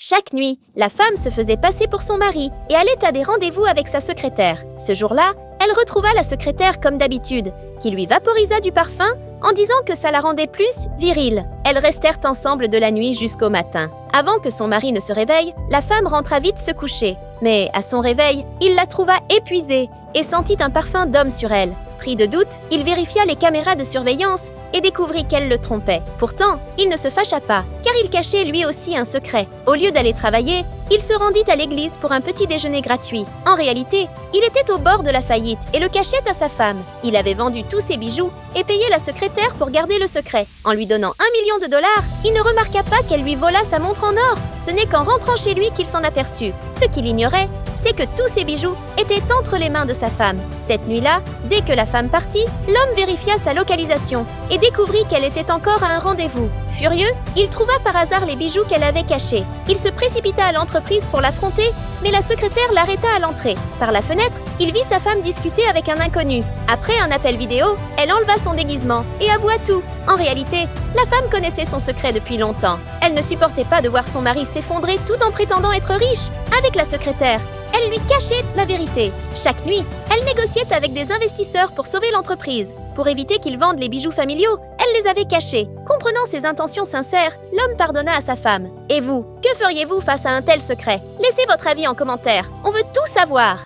Chaque nuit, la femme se faisait passer pour son mari et allait à des rendez-vous avec sa secrétaire. Ce jour-là, elle retrouva la secrétaire comme d'habitude, qui lui vaporisa du parfum en disant que ça la rendait plus virile. Elles restèrent ensemble de la nuit jusqu'au matin. Avant que son mari ne se réveille, la femme rentra vite se coucher. Mais à son réveil, il la trouva épuisée et sentit un parfum d'homme sur elle. Pris de doute, il vérifia les caméras de surveillance et découvrit qu'elle le trompait. Pourtant, il ne se fâcha pas, car il cachait lui aussi un secret. Au lieu d'aller travailler, il se rendit à l'église pour un petit déjeuner gratuit. En réalité, il était au bord de la faillite et le cachait à sa femme. Il avait vendu tous ses bijoux et payé la secrétaire pour garder le secret. En lui donnant 1 million de dollars, il ne remarqua pas qu'elle lui vola sa montre en or. Ce n'est qu'en rentrant chez lui qu'il s'en aperçut. Ce qu'il ignorait, c'est que tous ses bijoux étaient entre les mains de sa femme. Cette nuit-là, dès que la femme partit, l'homme vérifia sa localisation et découvrit qu'elle était encore à un rendez-vous. Furieux, il trouva par hasard les bijoux qu'elle avait cachés. Il se précipita à l'entreprise pour l'affronter, mais la secrétaire l'arrêta à l'entrée. Par la fenêtre, il vit sa femme discuter avec un inconnu. Après un appel vidéo, elle enleva son déguisement et avoua tout. En réalité, la femme connaissait son secret depuis longtemps. Elle ne supportait pas de voir son mari s'effondrer tout en prétendant être riche. Avec la secrétaire, elle lui cachait la vérité. Chaque nuit, elle négociait avec des investisseurs pour sauver l'entreprise. Pour éviter qu'ils vendent les bijoux familiaux, elle les avait cachés. Comprenant ses intentions sincères, l'homme pardonna à sa femme. Et vous, que feriez-vous face à un tel secret? Laissez votre avis en commentaire, on veut tout savoir!